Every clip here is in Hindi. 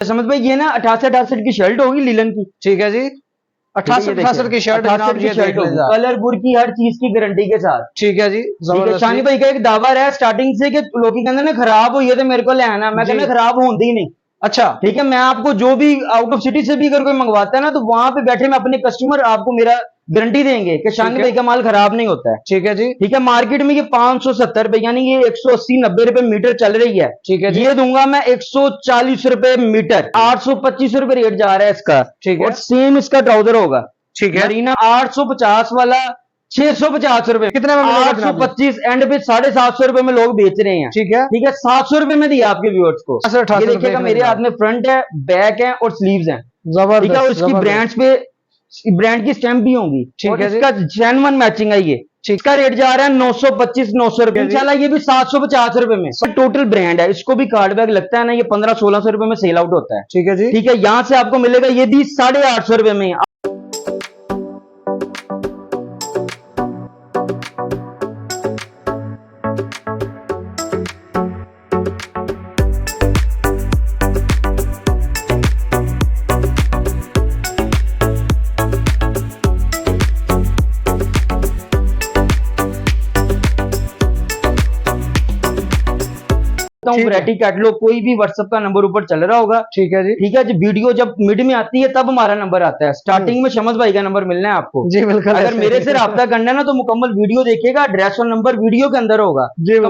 समझ भाई ये ना 88-68 की शर्ट होगी लीलन की। ठीक है जी, 68-68 की शर्ट जनाब, ये देख लें। कलर बुरकी हर चीज की गारंटी के साथ। ठीक है जी, जबरदस्त। शानी भाई का एक दावा रहा स्टार्टिंग से कि लोग कहते ना खराब हुई है तो मेरे को ले आना, मैं कहना खराब होती ही नहीं। अच्छा ठीक है, मैं आपको जो भी आउट ऑफ सिटी से भी अगर कोई मंगवाता है ना तो वहां पे बैठे में अपने कस्टमर आपको मेरा गारंटी देंगे कि शानी भाई का माल खराब नहीं होता है। ठीक है जी। ठीक है, मार्केट में ये 570 रुपए यानी ये 180-90 रुपए मीटर चल रही है। ठीक है जी। ये दूंगा मैं 140 रुपए मीटर, 825 रुपए रेट जा रहा है इसका। ठीक है, और सेम इसका ट्राउजर होगा। ठीक है, मरीना 850 वाला 650 रुपए, कितने में? 825 एंड पे 750 रुपए में लोग बेच रहे हैं। ठीक है, ठीक है, 700 रुपए में दिया आपके व्यूअर्स को। ये देखिएगा मेरे हाथ में फ्रंट है, बैक है और स्लीव्स हैं। जबरदस्त। ठीक है, और इसकी ब्रांड्स पे ब्रांड की स्टैम्प भी होंगी। ठीक है, इसका जेन्युइन मैचिंग है ये। इसका रेट जा रहा है 925-900 रुपए, इंशाल्लाह ये भी 750 रुपए में। टोटल ब्रांड है, इसको भी कार्ड बैग लगता है ना, ये 1500-1600 रुपए में सेल आउट होता है। ठीक है जी। ठीक है, यहाँ से आपको मिलेगा ये भी 850 रुपए में। वैरायटी कैटलॉग कोई भी व्हाट्सएप का नंबर ऊपर चल रहा होगा। ठीक है जी। ठीक है, जब वीडियो जब मिड में आती है तब हमारा नंबर आता है। स्टार्टिंग में शमस भाई का नंबर मिलना है आपको जी बिल्कुल। अगर मेरे से राब्ता करना है ना तो मुकम्मल वीडियो देखिएगा, एड्रेस और नंबर वीडियो के अंदर होगा। जी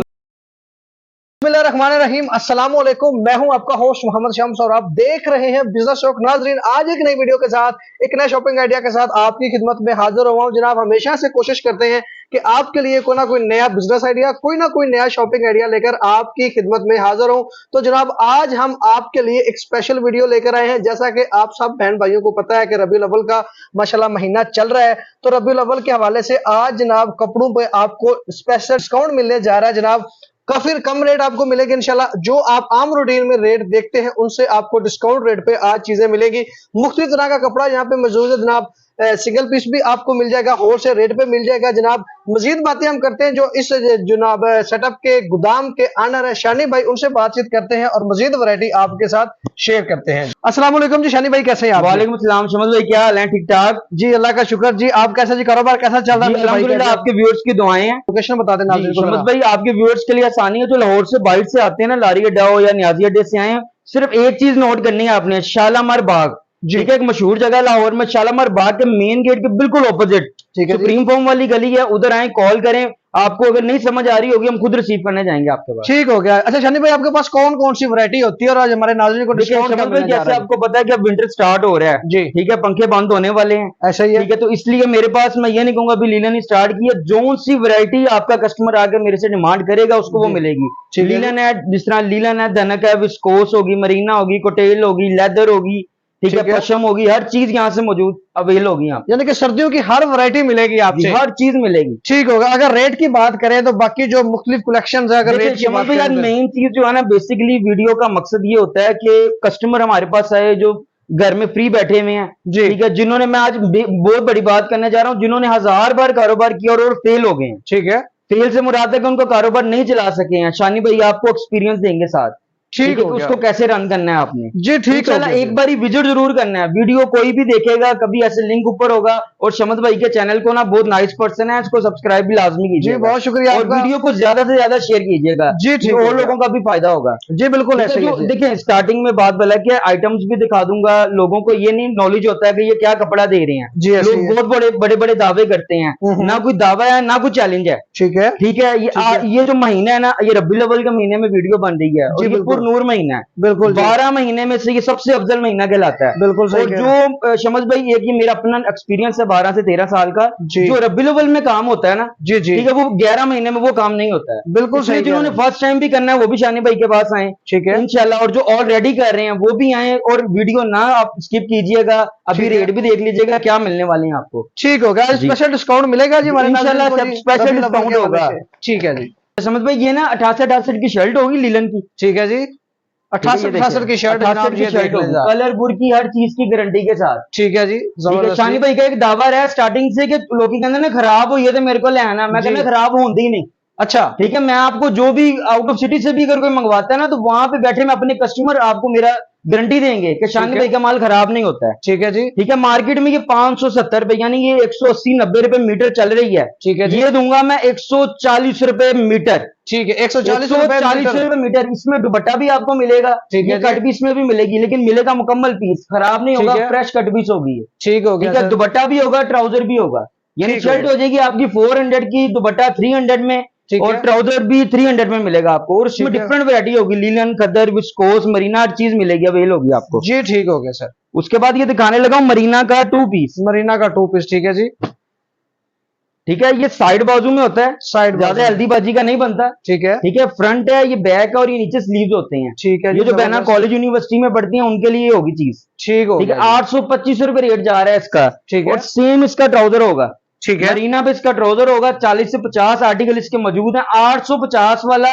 बिस्मिल्लाहिर्रहमानिर्रहीम, अस्सलाम वालेकुम। मैं हूं आपका होस्ट मोहम्मद शम्स और आप देख रहे हैं बिजनेस शौक। नाजरीन, आज एक नई वीडियो के साथ, एक नए शॉपिंग आइडिया के साथ आपकी खिदमत में हाजिर हुआ हूं। जनाब, हमेशा से कोशिश करते हैं कि आपके लिए कोई ना कोई नया बिजनेस आइडिया, कोई ना कोई नया शॉपिंग आइडिया लेकर आपकी खिदमत में हाजिर हूं। तो जनाब, आज हम आपके लिए एक स्पेशल वीडियो लेकर आए हैं। जैसा कि आप सब बहन भाइयों को पता है कि रबीउल अव्वल का माशाल्लाह महीना चल रहा है, तो रबीउल अव्वल के हवाले से आज जनाब कपड़ों पे आपको स्पेशल डिस्काउंट मिलने जा रहा है। जनाब, काफी कम रेट आपको मिलेगी इंशाल्लाह। जो आप आम रूटीन में रेट देखते हैं उनसे आपको डिस्काउंट रेट पे आज चीजें मिलेगी। मुख्तलिफ तरह का कपड़ा यहाँ पे मौजूद है जनाब। सिंगल पीस भी आपको मिल जाएगा, होलसेल रेट पे मिल जाएगा। जनाब, मजीद बातें हम करते हैं जो इस जनाब सेटअप के गुदाम के ऑनर है शानी भाई, उनसे बातचीत करते हैं और मजीद वैरायटी आपके साथ शेयर करते हैं। अस्सलाम वालेकुम जी, शानी भाई कैसे हैं आप? वालेकुम सलाम शमस भाई, क्या हाल है? ठीक ठाक जी, अल्लाह का शुक्र जी। आप कैसे जी, कारोबार कैसा चल रहा है? अल्हम्दुलिल्लाह, आपके व्यूअर्स की दुआएं हैं। लोकेशन बता दें शमस भाई, आपके व्यूअर्स के लिए आसानी है, जो लाहौर से बाइट से आते हैं ना, लारी अड्डा हो या न्याजी अड्डे से आए हैं, सिर्फ एक चीज नोट करनी है आपने, शालामार बाग। ठीक है, एक मशहूर जगह लाहौर में, शालामार बाग के मेन गेट के बिल्कुल ऑपोजिट सुप्रीम फॉर्म वाली गली है, उधर आए, कॉल करें। आपको अगर नहीं समझ आ रही होगी हम खुद रिसीव करने जाएंगे आपके पास। ठीक हो गया। अच्छा शानी भाई, आपके पास कौन कौन सी वैरायटी होती है और आज हमारे नाज़रीन को डिस्काउंट क्या मिलने जा रहा है? जैसे आपको पता है कि अब विंटर स्टार्ट हो रहा है जी, ठीक है, पंखे बंद होने वाले हैं, ऐसा ही है। ठीक है, तो इसलिए मेरे पास, मैं ये नहीं कहूंगा अभी लीलन ही स्टार्ट की है, जो सी वैरायटी आपका कस्टमर आकर मेरे से डिमांड करेगा उसको वो मिलेगी। लीलन है, जिस तरह लीलन है, धनक है, विस्कोस होगी, मरीना होगी, कोटेल होगी, लेदर होगी, ठीक है, पशम होगी, हर चीज यहाँ से मौजूद अवेल होगी। यहाँ यानी कि सर्दियों की हर वैरायटी मिलेगी आपसे, हर चीज मिलेगी। ठीक होगा। अगर रेट की बात करें तो बाकी जो मुख्तलिफ कलेक्शन है, अगर रेट की बात करें, यार मेन चीज जो है ना, बेसिकली वीडियो का मकसद ये होता है कि कस्टमर हमारे पास आए जो घर में फ्री बैठे हुए हैं, ठीक है, जिन्होंने, मैं आज बहुत बड़ी बात करने जा रहा हूँ, जिन्होंने 1000 बार कारोबार किया और फेल हो गए हैं। ठीक है, फेल से मुराद है कि उनको कारोबार नहीं चला सके हैं। शानी भाई आपको एक्सपीरियंस देंगे साथ, ठीक है, उसको कैसे रन करना है आपने जी। ठीक है, एक बार विजिट जरूर करना है। वीडियो कोई भी देखेगा, कभी ऐसे लिंक ऊपर होगा। और शमस भाई के चैनल को ना, बहुत नाइस पर्सन है, इसको सब्सक्राइब भी लाजमी कीजिए। बहुत शुक्रिया। और वीडियो को ज्यादा से ज्यादा शेयर कीजिएगा जी, ठीक, और लोगों का भी फायदा होगा जी। बिल्कुल ऐसे ही। देखिए, स्टार्टिंग में बात बोला कि आइटम्स भी दिखा दूंगा, लोगों को ये नहीं नॉलेज होता है कि ये क्या कपड़ा दे रहे हैं जी। लोग बहुत बड़े बड़े दावे करते हैं, ना कोई दावा है ना कोई चैलेंज है। ठीक है, ठीक है, ये जो महीना है ना, ये रबीउल अव्वल के महीने में वीडियो बन रही है और ये नूर महीना है। बिल्कुल, 12 महीने में से ये सबसे अफजल महीना कहलाता है। बिल्कुल सही। और जो शमस भाई, ये कि मेरा अपना एक्सपीरियंस है 12 से 13 साल का, जो रबीउल अव्वल में काम होता है ना जी जी, ठीक है, वो 11 महीने में वो काम नहीं होता है। बिल्कुल सही। जिन्होंने फर्स्ट टाइम भी करना है वो भी शानी भाई के पास आए, ठीक है, इंशाल्लाह। और जो ऑलरेडी कर रहे हैं वो भी आए, और वीडियो ना आप स्किप कीजिएगा, अभी रेट भी देख लीजिएगा क्या मिलने वाले हैं आपको। ठीक होगा, स्पेशल डिस्काउंट मिलेगा जी, इंशाल्लाह स्पेशल डिस्काउंट होगा। ठीक है जी। समझ भाई, ये ना 88-68 की शर्ट होगी लीलन की। ठीक है जी, 88-68 की शर्ट, कलर बुरकी हर चीज की गारंटी के साथ। ठीक है जी, शानी भाई का एक दावा रहा स्टार्टिंग से कि लोग कहते ना खराब हुई है तो मेरे को ले आना, मैं कहना खराब होती ही नहीं। अच्छा, ठीक है, मैं आपको जो भी आउट ऑफ सिटी से भी अगर कोई मंगवाता है ना तो वहां पे बैठे में अपने कस्टमर आपको मेरा गारंटी देंगे कि शानी भाई का माल खराब नहीं होता है। ठीक है जी। ठीक है, मार्केट में ये 570 रुपए यानी ये 180-90 रुपए मीटर चल रही है। ठीक है जी। ये दूंगा मैं 140 रुपए मीटर। ठीक है, 140 रुपए मीटर। इसमें दुपट्टा भी आपको मिलेगा, ठीक है, कट पीस में भी मिलेगी, लेकिन मिलेगा मुकम्मल पीस, खराब नहीं होगा, फ्रेश कट पीस होगी। ठीक हो गया, दुपट्टा भी होगा, ट्राउजर भी होगा, यानी शर्ट हो जाएगी आपकी 400 की, दुपट्टा 300 में, और ट्राउजर भी 300 में मिलेगा आपको। और उसमें डिफरेंट वैरायटी होगी, लिनन, खद्दर, विस्कोस, मरीना, हर चीज मिलेगी, अवेल होगी आपको जी। ठीक हो गया सर। उसके बाद ये दिखाने लगा हूं मरीना का 2 पीस। मरीना का 2 पीस, ठीक है जी। ठीक है, ये साइड बाजू में होता है, साइड ज्यादा हल्दीबाजी का नहीं बनता। ठीक है। ठीक है, फ्रंट है, ये बैक है, और ये नीचे स्लीव्स होते हैं। ठीक है, ये जो बहना कॉलेज यूनिवर्सिटी में पढ़ती हैं उनके लिए होगी चीज। ठीक हो गया। 825 रुपए रेट जा रहा है इसका। ठीक है। और सेम इसका ट्राउजर होगा। ठीक है, मरीना पे इसका ट्राउजर होगा। 40 से 50 आर्टिकल इसके मौजूद हैं। 850 वाला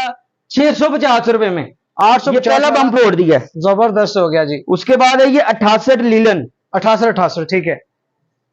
650 रुपए में, 850 पहला बम फोड़ दिया। जबरदस्त हो गया जी। उसके बाद है ये 68 लीलन, 68, ठीक है।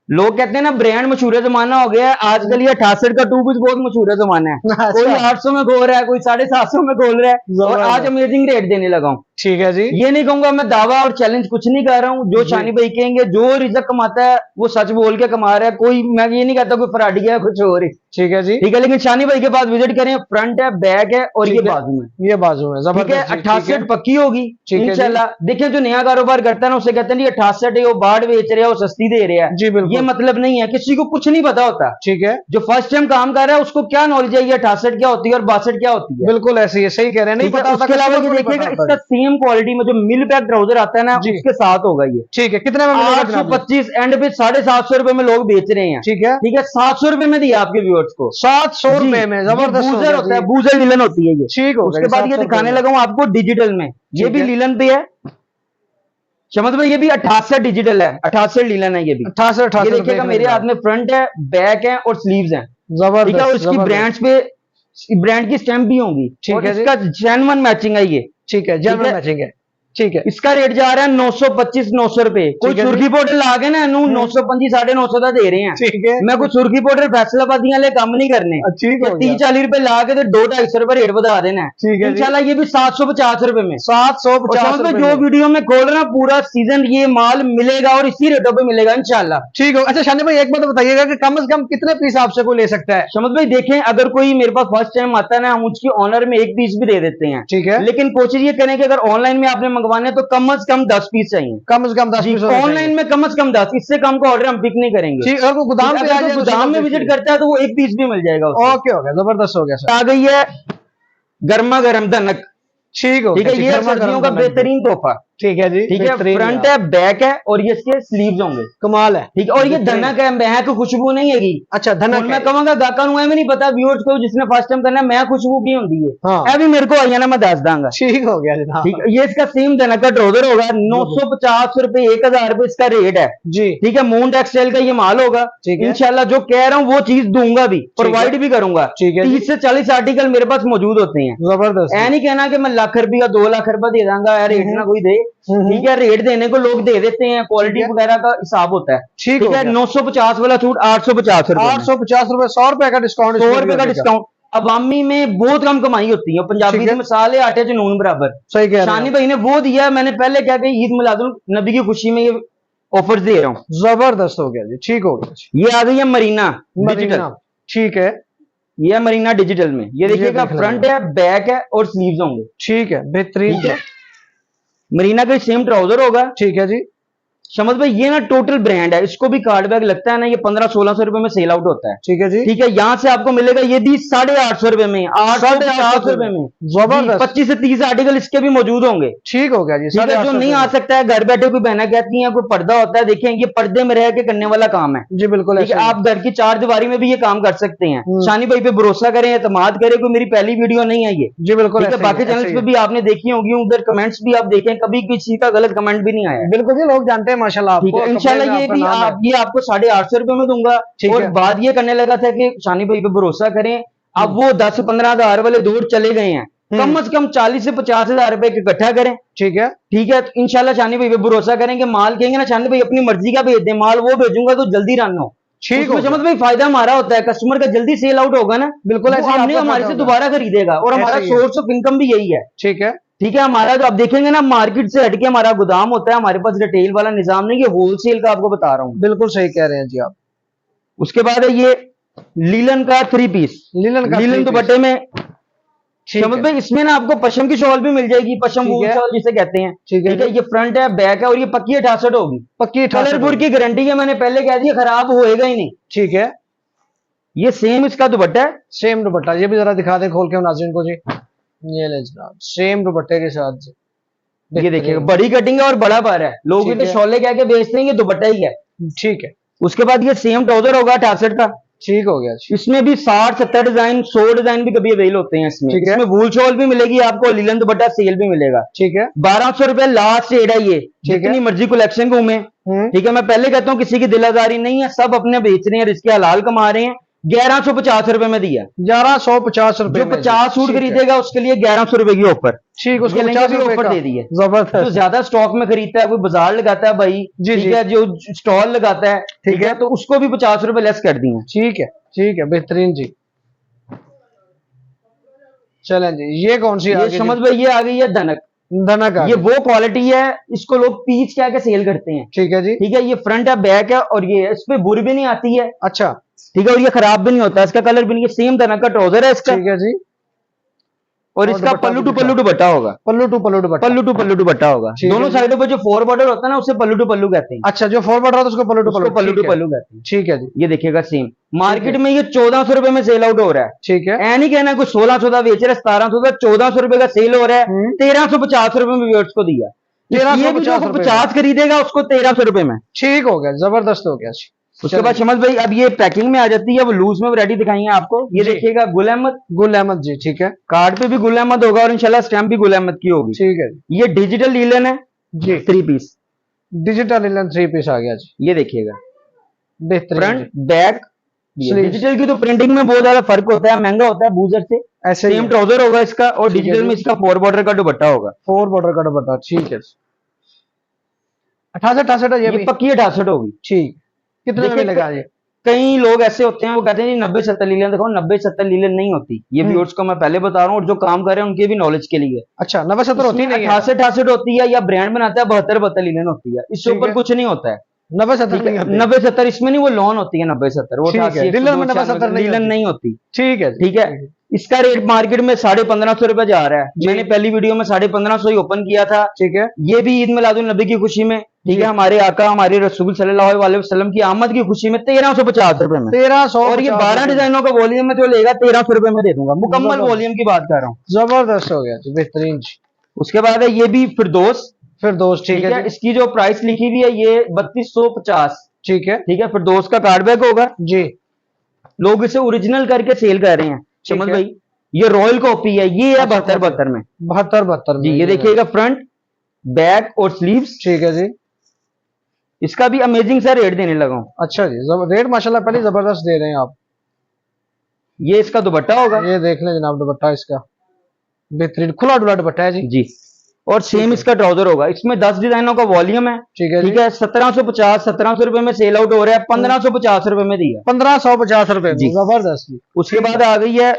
लोग कहते हैं ना ब्रांड मशहूर जमाना हो गया है, आजकल ये 68 का 2 पीस बहुत मशहूर जमाना है। कोई 800 में खोल रहा है, कोई 750 में खोल रहा है, और आज अमेजिंग रेट देने लगा हूं। ठीक है जी। ये नहीं कहूंगा मैं दावा और चैलेंज कुछ नहीं कर रहा हूं, जो शानी भाई कहेंगे, जो रिजक कमाता है वो सच बोल के कमा रहा है। कोई, मैं ये नहीं कहता कोई फराडी है कुछ और ही। ठीक है जी। ठीक है, लेकिन शानी भाई के पास विजिट करें, फ्रंट है, बैक है, और ये बाजू में, ये बाजू में जबरदस्त। 68 पक्की होगी इंशाल्लाह। देखिए, जो नया कारोबार करता है ना, उसे कहते हैं 68 है, वो बाढ़ बेच रहा है, वो सस्ती दे रहा है। जी बिल्कुल, ये मतलब नहीं है, किसी को कुछ नहीं पता होता। ठीक है। जो फर्स्ट टाइम काम कर रहा है उसको क्या नॉलेज है ये 68 क्या होती है और 62 क्या होती है। बिल्कुल ऐसे ही, सही कह रहे हैं, नहीं पता। उसके अलावा ये देखिएगा, इसका सेम क्वालिटी में जो मिल पैक ट्राउजर आता है ना, उसके साथ होगा ये। ठीक है, कितने में मिलेगा? 825 एंड पे 750 रुपए में लोग बेच रहे हैं। ठीक है, ठीक है, 700 रुपए में दिया आपके व्यूअर्स को, 700 रुपए में। जबरदस्त बूजर होता है, बूजर लीलन होती है ये। ठीक हो। उसके बाद ये दिखाने लगा हूं आपको डिजिटल में, ये भी लीलन पे है। शमद भाई, ये भी 68 डिजिटल है, 68 लीलन है ये भी। 68 देखिएगा, मेरे हाथ में फ्रंट है, बैक है, और स्लीव्स हैं। जबरदस्त। ठीक है, और इसकी ब्रांड्स पे ब्रांड की स्टैम्प भी होंगी। ठीक है, इसका जेन्युइन मैचिंग है ये। ठीक है, जेन्युइन मैचिंग है। ठीक है, इसका रेट जा रहा है 925-900 रुपए। कोई सुर्खी पाउडर ला के ना 925 950 का दे रहे हैं। ठीक है, मैं कुछ सुर्खी पाउडर फैसलाबादी वाले काम नहीं करने। 30-40 रुपए ला के 200-250 रुपए रेट बता देना है। इंशाल्लाह ये भी 750 रुपए में, 750 में जो वीडियो में खोल रहा पूरा सीजन ये माल मिलेगा और इसी रेटों पे मिलेगा इंशाल्लाह। ठीक हो। अच्छा शानी भाई, एक बात बताइएगा कि कम से कम कितने पीस आपसे कोई ले सकता है? शमद भाई देखें, अगर कोई मेरे पास फर्स्ट टाइम आता है ना, हम उसकी ऑनर में 1 पीस भी दे देते हैं। ठीक है, लेकिन कोशिश ये करें कि अगर ऑनलाइन में आपने मंगवाने तो कम से कम 10 पीस चाहिए। कम से कम 10 पीस ऑनलाइन में कम से कम 10, इससे कम का ऑर्डर हम पिक नहीं करेंगे। ठीक, अगर गोदाम पे आ जाए, गोदाम में विजिट करता है तो वो 1 पीस भी मिल जाएगा। ओके हो गया, जबरदस्त हो गया सर। आ गई है गर्मा गर्म धनक। ठीक हो, ठीक है, ये सर्दियों का बेहतरीन तोहफा। ठीक है जी। ठीक है, फ्रंट है, बैक है, और ये इसके स्लीव्स होंगे। कमाल है। ठीक है, और ये धनक है, महक खुशबू नहीं है। अच्छा, धनक मैं कहूंगा गाका नु नहीं पता, व्यूअर्स को जिसने फर्स्ट टाइम करना है, मैं खुशबू की होती है भी मेरे को आई ना, मैं दस दांगा। ठीक हो गया जनाब। ठीक है, ये इसका सेम धनक का ट्राउजर होगा। 950 रुपए, 1000 रुपए इसका रेट है जी। ठीक है, मून टेक्सटाइल का ये माल होगा। इंशाल्लाह जो कह रहा हूँ वो चीज दूंगा भी, प्रोवाइड भी करूंगा। 30 से 40 आर्टिकल मेरे पास मौजूद होते हैं। जबरदस्त। ऐ नहीं कहना कि मैं लाख रुपया 2 लाख रुपया दे दूंगा, रेट ना कोई दे। ठीक है, रेट देने को लोग दे देते हैं, क्वालिटी वगैरह का हिसाब होता है। ठीक है, 950 वाला सूट 850 रुपए, 850 रुपए, 100 रुपए का डिस्काउंट, 100 रुपए का डिस्काउंट। अवामी में बहुत कम कमाई होती है, पंजाबी के मसाले आटे च नून बराबर। सही कह रहे हैं। शानी भाई ने वो दिया, मैंने पहले क्या कि ईद मिलादुल नबी की खुशी में ये ऑफर दे रहा हूँ। जबरदस्त हो गया जी। ठीक हो गया। ये आ गई है मरीना डिजिटल। ठीक है, ये मरीना डिजिटल में, ये देखिएगा, फ्रंट है, बैक है, और स्लीव्स होंगे। ठीक है, बेहतरीन है। मरीना का सेम ट्राउजर होगा। ठीक है जी। शमद भाई, ये ना टोटल ब्रांड है, इसको भी कार्ड बैग लगता है ना, ये 1500-1600 रुपए में सेल आउट होता है। ठीक है जी। ठीक है, यहाँ से आपको मिलेगा ये भी 850 रुपए में, 850 रुपए में। जबरदस्त। 25 से 30 आर्टिकल इसके भी मौजूद होंगे। ठीक हो गया जी। ठीक है, जो नहीं आ सकता है, घर बैठे कोई बहना कहती है, कोई पर्दा होता है, देखें ये पर्दे में रह के करने वाला काम है जी। बिल्कुल, आप घर की 4 दीवारी में भी ये काम कर सकते हैं। शानी भाई पे भरोसा करें, एतमाद करें, कोई मेरी पहली वीडियो नहीं है ये जी। बिल्कुल, बाकी चैनल्स पे भी आपने देखी होगी, उधर कमेंट्स भी आप देखें, कभी किसी का गलत कमेंट भी नहीं आया। बिल्कुल जी, लोग जानते हैं माशाल्लाह। इंशाल्लाह ये भी ये आपको 850 रुपए में दूंगा। और बात ये करने लगा था कि शानी भाई पे भरोसा करें, अब वो 10-15 हजार वाले दूर चले गए हैं, कम से कम 40 से 50 हजार रुपए इकट्ठा करें। ठीक है, ठीक है, तो इंशाल्लाह शानी भाई पे भरोसा करेंगे। माल कहेंगे ना शानी भाई अपनी मर्जी का भेज दे माल, वो भेजूंगा तो जल्दी रन हो। ठीक है, समझ भाई फायदा हमारा होता है, कस्टमर का जल्दी सेल आउट होगा ना, बिल्कुल ऐसे हमारे से दोबारा खरीदेगा, और हमारा सोर्स ऑफ इनकम भी यही है। ठीक है, ठीक है। हमारा जो आप देखेंगे ना, मार्केट से हटके हमारा गोदाम होता है, हमारे पास रिटेल वाला निजाम नहीं, ये होलसेल का आपको बता रहा हूँ। बिल्कुल सही कह रहे हैं जी आप। उसके बाद है ये लीलन का 3 पीस, लिनन का लीलन 3 पीस। दुपट्टे में ठीक समझ है, भाई, इसमें ना आपको पशम की शॉल भी मिल जाएगी, पशम ठीक वूल है। शॉल जिसे कहते हैं। ठीक है ठीक है, ये फ्रंट है, बैक है, और ये पक्की 68 होगी। पक्की 68 कलरफुल की गारंटी है, मैंने पहले कह दिया, खराब होएगा ही नहीं। ठीक है, ये सेम इसका दुपट्टा है। सेम दुपट्टा, ये भी जरा दिखा दें खोल के नाज़रीन को जी। ये ले जनाब, सेम दुपट्टे के साथ जी। ये देखिएगा, बड़ी कटिंग है और बड़ा बार है। लोग ठीक इसे है। शॉले कह के बेचते हैं, ये दुपट्टा ही है। ठीक है, उसके बाद ये सेम ट्राउजर होगा 68 का। ठीक हो गया जी। इसमें भी 60-70 डिजाइन, 100 डिजाइन भी कभी अवेल होते हैं इसमें। ठीक है। इसमें वूल शॉल भी मिलेगी आपको, लीलन दुपट्टा सेल भी मिलेगा। ठीक है, 1200 रुपए लास्ट रेट है ये, है। जितनी मर्जी कलेक्शन घूमे। ठीक है, मैं पहले कहता हूँ किसी की दिल आजारी नहीं है, सब अपने बेच रहे हैं, रिस्क हलाल कमा रहे हैं। 1150 रुपए में दिया। 1150 रुपए जो में 50 सूट ठीक है। खरीदेगा उसके लिए 1100 रुपए की ऑफर। ठीक, उसको ये लेंगे 50 भी रुपए ऑफर का दे दी है। जबरदस्त। जो ज्यादा स्टॉक में खरीदता है, कोई बाजार लगाता है भाई, जी, ठीक जी। है, जो स्टॉल लगाता है, ठीक है, तो उसको भी 50 रुपए लेस कर दिए। ठीक है, ठीक है, बेहतरीन जी। चलें जी, ये कौन सी आ ये गई समझ जी? भाई, ये आ गई है धनक। धनक आ ये गई। वो क्वालिटी है, इसको लोग पीच कह के सेल करते हैं। ठीक है जी। ठीक है, ये फ्रंट है, बैक है, और ये इस पे बुर भी नहीं आती है। अच्छा, ठीक है, और ये खराब भी नहीं होता, इसका कलर भी नहीं, सेम धनक का ट्राउजर है इसका। ठीक है जी। और और इसका दुपट्टा पल्लू भी टू दिखा। पल्लू दुपट्टा होगा। पल्लू to pallu dupatta. Pallu to दुपट्टा होगा। ठीक है दोनों जी। साइडों पे जो 4 बॉर्डर होता है ना, उसे पल्लू टू पल्लू कहते हैं। अच्छा, जो फॉरवर्ड रहा था उसको पल्लू टू उसको पल्लू। पल्लू ठीक टू है। पल्लू कहते हैं। ठीक है जी। ये देखिएगा सेम मार्केट में ये 1400 रुपए में सेल आउट हो रहा है। ठीक है। ऐ नहीं कहना कुछ 1600 बेच रहा है, 1700 का, 1400 रुपए का सेल हो रहा है। 1350 रुपए में व्यूअर्स को दिया। 1350 रुपए 50 खरीदेगा उसको 1300 रुपए में। ठीक हो गया, जबरदस्त हो गया जी। उसके बाद शमस भाई, अब ये पैकिंग में आ जाती है, वो लूज में वैरायटी दिखाई है आपको। ये जी। देखिएगा गुल अहमद, गुल अहमद जी। ठीक है, कार्ड पे भी गुल अहमद होगा, और इंशाल्लाह स्टैम्प भी गुल अहमद की होगी। ठीक है जी। ये डिजिटल लीलन है जी, 3 पीस। डिजिटल लिनन 3 पीस आ गया जी। ये देखिएगा, बेहतरीन फ्रंट जी। बैक। Sleeves। डिजिटल की तो प्रिंटिंग में बहुत ज्यादा फर्क होता है, महंगा होता है बूजर से। ऐसे ही सेम ट्राउजर होगा इसका, और ठीक है डिजिटल जी। में इसका 4 बॉर्डर का दुपट्टा होगा। 4 बॉर्डर का दुपट्टा। ठीक है, 68 है ये ये भी। पक्की 68 होगी। ठीक, कितने में देखिए, मिलेगा ये? कई लोग ऐसे होते हैं, वो कहते हैं जी 90-70 लीलन दिखाओ। 90-70 लीलन नहीं होती, ये व्यूअर्स को मैं पहले बता रहा हूँ, और जो काम कर रहे हैं उनके भी नॉलेज के लिए। अच्छा, 90-70 होती नहीं है। 68 होती है, या ब्रांड बनाता है 72 लीलन होती है, इससे ठीक ऊपर है। कुछ नहीं होता है। 90-70 ठीक नहीं है, होती। 90-70 इसमें नहीं, वो लॉन होती है 90-70, वो ठीक है, 88, लीलन में 102, 90-70 नहीं लीलन होती। नहीं होती। ठीक है जी। ठीक है, इसका रेट मार्केट में 1550 रुपए जा रहा है। जी। मैंने पहली वीडियो में 1550 ही ओपन किया था। ठीक है, ये भी ईद मिलादुन नबी की खुशी में, ठीक जी। है, हमारे आका हमारे रसूल सल्लल्लाहु अलैहि वसल्लम की आमद की खुशी में 1350 रुपए में। 1300। और ये 12 डिजाइनों का वॉल्यूम में जो लेगा 1300 रुपए में दे दूंगा, मुकम्मल जबरदस्त। वॉल्यूम की बात कर रहा हूँ। जबरदस्त हो गया जी, बेहतरीन जी। उसके बाद है ये भी फिरदौस। फिर दोस्त। ठीक ठीक है है, जी। इसकी जो प्राइस लिखी हुई है ये 3250। ठीक है ठीक है, फिरदौस का कार्ड बैग होगा। जी। लोग इसे ओरिजिनल करके सेल कर रहे हैं, ठीक समझ है। भाई। ये रॉयल कॉपी है, ये है अच्छा, 72 में। 72 जी, में ये देखिएगा फ्रंट बैक और स्लीव्स। ठीक है जी। इसका भी अमेजिंग सा रेट देने लगा हूं। अच्छा जी, रेट माशाल्लाह पहले जबरदस्त दे रहे हैं आप। ये इसका दुपट्टा होगा। ये देख लें जनाब, दुपट्टा इसका बेहतरीन खुला डुला दुपट्टा है जी। जी, और सेम इसका ट्राउजर होगा। इसमें 10 डिजाइनों का वॉल्यूम है। ठीक है ठीक जी। है, 1750 रुपए में सेल आउट हो रहा है, 1550 रुपए में दिया। 1550 रुपए में। जी। जबरदस्त जी। उसके बाद आ गई है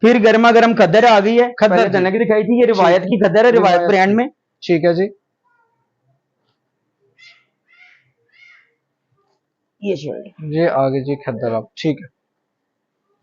फिर गर्मा गर्म खद्दर आ गई है। खद्दर पहले जी। जनक दिखाई थी, ये रिवायत की खद्दर है, रिवायत रिवायत ब्रांड में। ठीक है जी। ये शर्ट ये आगे जी खद्दर आप। ठीक है,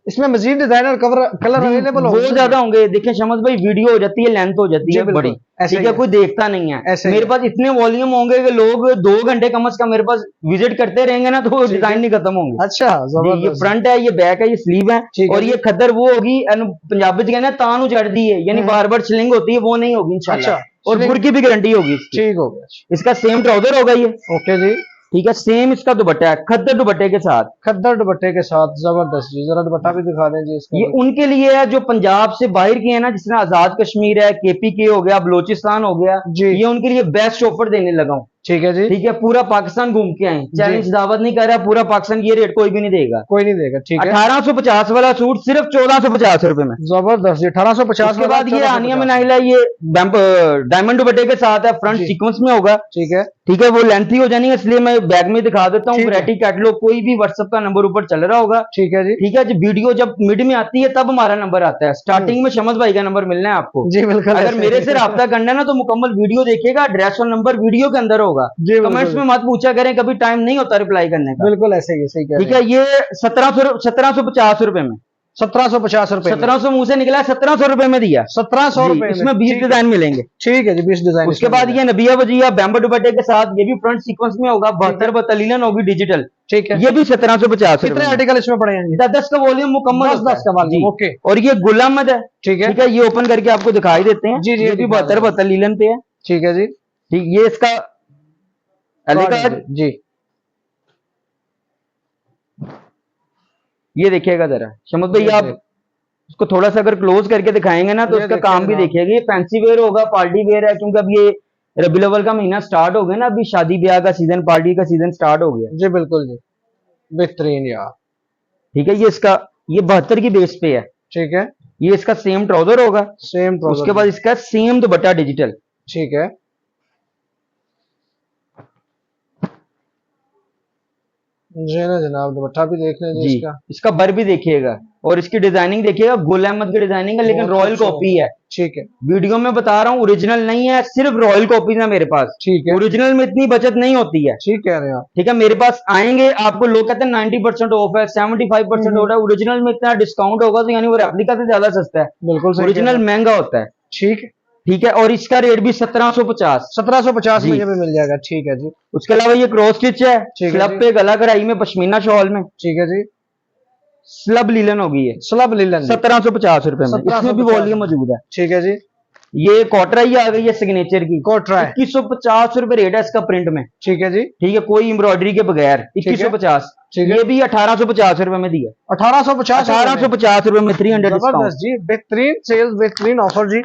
इसमें मजीद डिजाइनर कलर अवेलेबल बहुत ज्यादा होंगे। देखिए शमस भाई, वीडियो हो जाती है, लेंथ हो जाती जी, है बिल्कुल। बड़ी, ऐसे ठीक ही है, है। कोई देखता नहीं है। ऐसे ही मेरे है। पास इतने वॉल्यूम होंगे कि लोग 2 घंटे कम से कम मेरे पास विजिट करते रहेंगे ना, तो डिजाइन नहीं खत्म होंगे। अच्छा, जी, ये जबरदस्त। फ्रंट है, ये बैक है, ये स्लीव है, ठीक है और जी। ये खद्दर वो होगी पंजाबी कहना तानू चढ़ दी है, यानी बार बार स्लिंग होती है, वो नहीं होगी इंशाल्लाह। अच्छा, और sling- बुर की भी गारंटी होगी इसकी। ठीक हो गया जी। इसका सेम ट्राउजर होगा ये। ओके जी। ठीक है, सेम इसका दुपट्टा है, खद्दर दुपट्टे के साथ। खद्दर दुपट्टे के साथ जबरदस्त जी। जरा दुपट्टा भी दिखा दें जी इसका। ये उनके लिए है जो पंजाब से बाहर के हैं ना, जिसमें आजाद कश्मीर है, KPK हो गया, बलोचिस्तान हो गया, जी। ये उनके लिए बेस्ट ऑफर देने लगा हूं। ठीक है जी, ठीक है, पूरा पाकिस्तान घूम के आए, चैलेंज दावत नहीं कर रहा, पूरा पाकिस्तान ये रेट कोई भी नहीं देगा, कोई नहीं देगा। ठीक है, 1850 वाला सूट सिर्फ 1450 रुपए में। जबरदस्त जी, 1850। उसके बाद ये आनिया में नाइला, ये डायमंड दुपट्टे के साथ है, फ्रंट जी। सीक्वेंस में होगा। ठीक है, ठीक है, वो लेंथी हो जानी है, इसलिए मैं बैग में दिखा देता हूँ। ठीक है। वैरायटी कैटलॉग कोई भी व्हाट्सएप का नंबर ऊपर चल रहा होगा। ठीक है जी, ठीक है, जब वीडियो जब मिड में आती है तब हमारा नंबर आता है, स्टार्टिंग में शमस भाई का नंबर मिलना है आपको। जी बिल्कुल। अगर ऐसे मेरे ही। से राब्ता करना है ना तो मुकम्मल वीडियो देखिएगा, एड्रेस और नंबर वीडियो के अंदर होगा। जी कमेंट्स बिल्कुल, में मत पूछा करें, कभी टाइम नहीं होता रिप्लाई करने का। बिल्कुल ऐसे ही, सही कह ठीक रहे है, ये 1750 रुपए में, हैं। 1750 रुपए में। 1700 मुंह से निकला, 1700 रुपए में दिया। 1700 जी, रुपए में। इसमें 20 ठीक है। डिजाइन मिलेंगे। ठीक है जी, 20 डिजाइन। उसके बाद ये नबिया वजिया बैम्बो दुपट्टे के साथ, ये भी फ्रंट सीक्वेंस में होगा, 72 बतलीन होगी डिजिटल। ठीक है, ये भी 1750 कितने रुपए में। आर्टिकल इसमें पड़े हैं जी? 10 का वॉल्यूम मुकम्मल 10 होता है। का वाली। जी। ओके, और ये गुलामद है। ठीक है, ठीक है, ये ओपन करके आपको दिखाई देते हैं। जी, जी, ये भी दिखा 72 दें। बतलीन पे है। ठीक है जी, ठीक, ये इसका एलिकार्ड, जी, ये देखिएगा जरा शमस भाई, ये आप देख। इसको थोड़ा सा अगर क्लोज करके दिखाएंगे ना तो ये इसका देखिए काम भी जनाब। देखिएगा। ये फैंसी वेयर होगा, पार्टी वेयर है, क्योंकि अब ये रबीउल अव्वल का महीना स्टार्ट हो गया ना, अभी शादी ब्याह का सीजन, पार्टी का सीजन स्टार्ट हो गया। जी बिल्कुल जी, बेहतरीन यार। ठीक है, ये इसका ये 72 की बेस पे है। ठीक है, ये इसका सेम ट्राउजर होगा। Same trouser. उसके बाद इसका सेम दुपट्टा डिजिटल। ठीक है, जी ना जनाब, दुपट्टा भी देख लें जी जी, इसका। इसका बर भी देखिएगा और इसकी डिजाइनिंग देखिएगा, गुल अहमद की डिजाइनिंग है, लेकिन बहुत रॉयल खूबसूरत। कॉपी है। ठीक है, वीडियो में बता रहा हूँ, ओरिजिनल नहीं है, सिर्फ रॉयल कॉपीज है मेरे पास। ठीक है, ओरिजिनल में इतनी बचत नहीं होती है। ठीक कह रहे हैं आप। ठीक है, मेरे पास आएंगे, आपको लोग कहते हैं 90% ऑफ है, 75% ऑफ है, ओरिजिनल में इतना डिस्काउंट होगा तो यानी वो रेप्लिका से ज्यादा सस्ता है। बिल्कुल सही कह ओरिजिनल रहे हैं। महंगा होता है। ठीक है, ठीक है, और इसका रेट भी 1750। 1750 में जी। ये भी मिल जाएगा। ठीक है जी, उसके अलावा ये क्रॉस स्टिच है, ठीक है स्लब जी। पे गला कढ़ाई में पश्मीना शॉल में, ठीक है जी, स्लब लीलन होगी ये स्लब लीलन जी। 1750 रुपए में। 1750 इसमें भी वॉल्यूम मौजूद है। ठीक है जी, ये कॉटराई आ गई है सिग्नेचर की, कोटरा है। 2150 रुपए रेट है इसका प्रिंट में। ठीक है जी, ठीक है, कोई एम्ब्रॉयडरी के बगैर है। 2150। ठीक है, ये भी 1850 रुपए में दिया। 1850 1850 रुपए में 300 डिस्काउंट। जबरदस्त जी, बेहतरीन सेल्स, बेहतरीन ऑफर जी।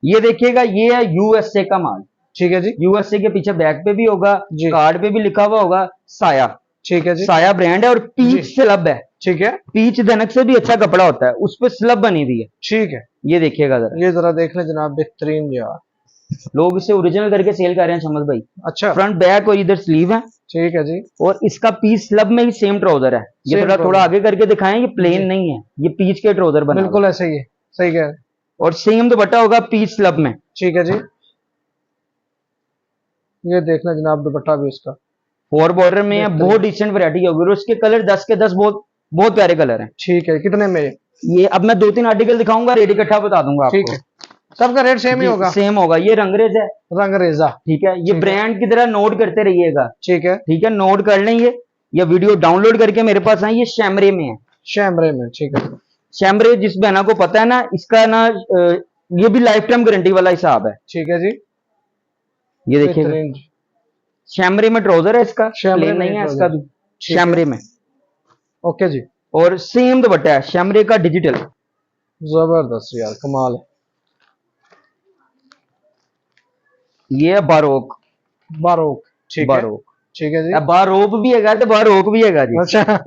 ये देखिएगा, ये है यूएसए का माल। ठीक है जी, यूएसए के पीछे बैक पे भी होगा, जी। कार्ड पे भी लिखा हुआ होगा साया। ठीक है जी, साया ब्रांड है और जी। पीच स्लब है। ठीक है, पीच धनक से भी अच्छा कपड़ा होता है, उस पे स्लब बनी हुई है। ठीक है, ये देखिएगा जरा, ये जरा देख लें जनाब, बेहतरीन यार। लोग इसे ओरिजिनल करके सेल कर रहे हैं शमस भाई। अच्छा, फ्रंट बैक और इधर स्लीव है, ठीक है जी, और इसका पीच स्लब में ही सेम ट्राउजर है। ये Same थोड़ा trouser। थोड़ा आगे करके दिखाएं, ये जी। प्लेन नहीं है, ये पीच के ट्राउजर बना हुआ है। बिल्कुल ऐसे ही है, सही कह रहे हैं। और सेम दुपट्टा होगा पीच स्लब में। ठीक है जी, ये देखना जनाब, दुपट्टा भी इसका। फोर बॉर्डर में है, बेहतरीन। बहुत डिसेंट वैरायटी होगी और उसके कलर 10 के 10 बहुत बहुत प्यारे कलर हैं। ठीक है, कितने में? ये अब मैं 2-3 आर्टिकल दिखाऊंगा, रेट इकट्ठा बता दूंगा ठीक है, आपको। सबका रेट सेम ही होगा। सेम होगा। ये रंगरेज है, रंग रेजा। ठीक है, ये ठीक है। ब्रांड की तरह नोट करते रहिएगा। ठीक है, ठीक है, नोट कर लें ये, या वीडियो डाउनलोड करके मेरे पास है। ये शैमरे में है, शैमरे में। ठीक है, शैमरे जिस बहना को पता है ना, इसका ना ये भी लाइफ टाइम गारंटी वाला हिसाब है। ठीक है जी, ये देखिएगा, बेहतरीन जी। शैमरे में ट्राउजर है इसका, शैमरे प्लेन में नहीं है trouser। इसका भी, ठीक है। शैमरे में। ओके जी, और सेम दुपट्टा है शैमरे का डिजिटल। जबरदस्त यार, कमाल है। ये है बारोक। बारोक। ठीक है, बारोक, ठीक है जी। बारोक भी है तो बारोक भी है जी। अच्छा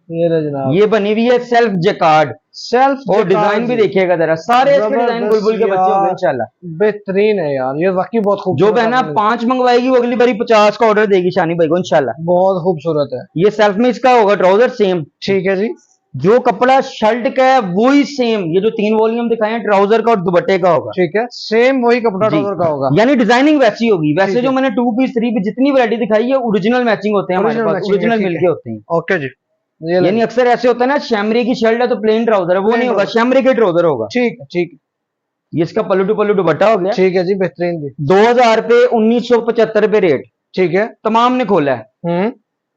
ये रहे जनाब, ये बनी हुई है सेल्फ जैकार्ड, सेल्फ और डिजाइन भी देखिएगा जरा, सारे इसके डिजाइन जबरदस्त बुलबुल के बच्चे होंगे यार। इंशाल्लाह। बेहतरीन है यार, ये वाकई बहुत जो खूबसूरत बहना आपने- 5 मंगवाएगी वो अगली बारी 50 का ऑर्डर देगी शानी भाई को इंशाल्लाह। बहुत खूबसूरत है। ये सेल्फ में इसका होगा ट्राउजर सेम, ठीक है जी, जो कपड़ा शर्ट का है वही सेम, ये जो 3 वॉल्यूम दिखाए हैं ट्राउजर का और दुपट्टे का होगा। ठीक है, सेम वही कपड़ा जी। ट्राउजर का होगा। यानी डिजाइनिंग वैसी होगी। वैसे ठीक जो है। मैंने 2 पीस 3 पीस जितनी वैरायटी दिखाई है ओरिजिनल मैचिंग होते हैं हमारे Original पास, matching है, ओरिजिनल ठीक मिलके है। होते हैं। ओके जी, ये ले। यानी अक्सर ऐसे होता है ना, शैमरे की शर्ट है तो प्लेन ट्राउजर है, वो Plain नहीं होगा, trouser। शैमरे के ट्राउजर होगा। ठीक है, ठीक है, ये इसका पल्लू टू पल्लू दुपट्टा हो गया। ठीक है जी, बेहतरीन जी। 2000 पे 1975 पे रेट, ठीक है, तमाम ने खोला है।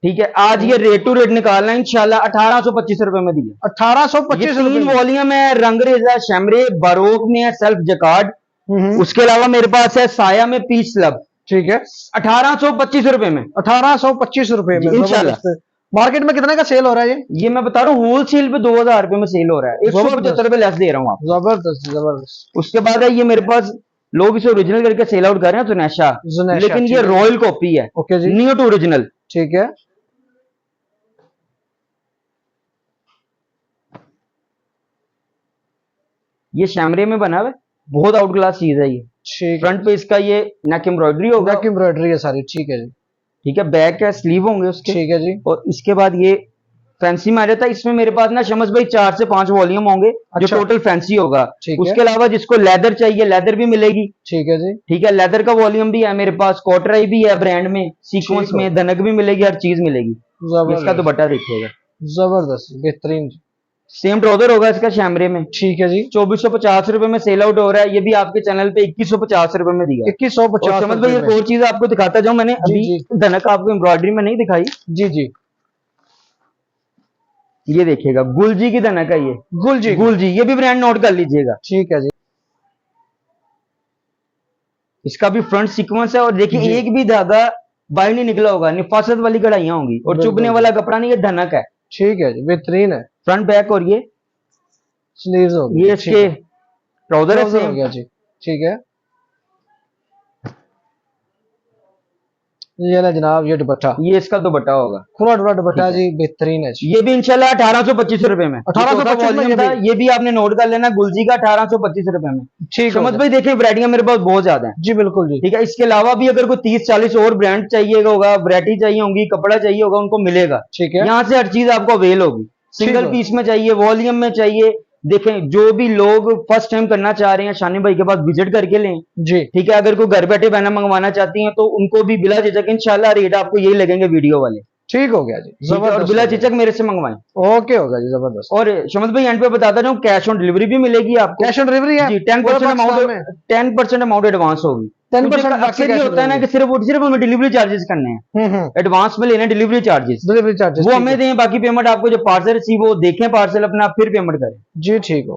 ठीक है, आज ये रेट टू रेट निकालना है इंशाल्लाह 1825 रुपए में दिया। 1825 ये 3 वॉल्यूम है, रंगरेज है, शैमरे बारोक में है, सेल्फ जकार्ड। उसके अलावा मेरे पास है साया में पीच स्लब, ठीक है, 1825 रुपए में। 1825 रुपए में। जी, इंशाल्लाह। जबरदस्त। मार्केट में कितने का सेल हो रहा है ये मैं बता रहा हूँ होलसेल पे 2000 रुपए में सेल हो रहा है, 175 लेस दे रहा हूँ आप। जबरदस्त जबरदस्त। उसके बाद है ये मेरे पास लोग इसे ओरिजिनल करके सेल आउट कर रहे हैं जुनेशा, जुनेशा, लेकिन ठीक ये है। रॉयल कॉपी है, ओके जी, नियर टू ओरिजिनल। ठीक है। ये शैमरे में बना हुआ है, बहुत आउट क्लास चीज है ये। ठीक, फ्रंट पे इसका ये नेक एम्ब्रॉयडरी होगा, नेक एम्ब्रॉयडरी है सारी, ठीक है जी, ठीक है। बैक है, स्लीव होंगे उसके, ठीक है जी। और इसके बाद ये फैंसी में आ जाता है। इसमें मेरे पास ना शमस भाई 4 से 5 वॉल्यूम होंगे जो अच्छा। टोटल फैंसी होगा। ठीक है। उसके अलावा जिसको लेदर चाहिए लेदर भी मिलेगी, ठीक है जी, ठीक है। लेदर का वॉल्यूम भी है मेरे पास, कॉटराई भी है ब्रांड में, सीक्वेंस ठीक है। में, धनक भी मिलेगी, हर चीज मिलेगी। इसका जबरदस्त दुपट्टा देखिएगा, जबरदस्त बेहतरीन। सेम ट्राउजर होगा इसका शैमरे में। ठीक है जी, 2450 रुपए में सेल आउट हो रहा है, ये भी आपके चैनल पे 2150 रुपए में दिया। 2150 और समझ भाई एक और चीज आपको दिखाता जाऊं, मैंने जी, अभी जी। धनक आपको एम्ब्रॉयडरी में नहीं दिखाई, जी जी, ये देखिएगा गुलजी की धनक है ये, गुलजी, गुलजी, ये भी ब्रांड नोट कर लीजिएगा। ठीक है जी, इसका भी फ्रंट सीक्वेंस है, और देखिए जी। एक भी धागा बाहर नहीं निकला होगा, निफासत वाली कढ़ाइयां होंगी, और बिल्कुल चुभने वाला कपड़ा नहीं, ये धनक है। ठीक है जी, बेहतरीन है। फ्रंट बैक, और ये स्लीव्स हो गई, ये इसके ट्राउजर है ट्राउजर हो सेम। गया जी, ठीक है। ये ना जनाब, ये दुपट्टा, ये इसका दुपट्टा होगा, खुला डुला दुपट्टा जी, बेहतरीन है जी। ये भी इंशाल्लाह 1825 रुपए में। 1825 में वॉल्यूम था, ये भी आपने नोट कर लेना, गुलजी का 1825 रुपए में। ठीक समझ है भाई देखिए वैरायटियां मेरे पास बहुत ज्यादा है, जी, बिल्कुल जी, ठीक है। इसके अलावा भी अगर कोई 30-40 और ब्रांड चाहिएगा होगा, वैरायटी चाहिए होगी, कपड़ा चाहिए होगा, उनको मिलेगा। ठीक है। यहाँ से हर चीज आपको अवेल होगी, सिंगल है। पीस में चाहिए, वॉल्यूम में चाहिए। देखें जो भी लोग फर्स्ट टाइम करना चाह रहे हैं शानी भाई के पास विजिट करके लें, जी, ठीक है। अगर कोई घर बैठे बहना मंगवाना चाहती हैं तो उनको भी बिला झिझक इंशाल्लाह रेट आपको यही लगेंगे वीडियो वाले, ठीक हो गया जी, ठीक है। और जबरदस्त बिला हो गया। झिझक मेरे से मंगवाएं। ओके होगा जी, जबरदस्त। और शमस भाई एंड पे बताता जाऊं, कैश ऑन डिलीवरी भी मिलेगी आपको। कैश ऑन डिलीवरी है जी, पूरे 10% पाकिस्तान में? अमाउंट, 10% अमाउंट एडवांस होगी। 10% क्योंकि बाकी अक्सर ये cash होता है ना delivery। कि सिर्फ हमें डिलीवरी चार्जेस करने हैं, एडवांस में लेने डिलीवरी चार्जेस, डिलीवरी चार्जेस वो हमें दें, बाकी पेमेंट आपको जो पार्सल रिसीव हो, देखें पार्सल अपना, फिर पेमेंट करें। जी, ठीक हो।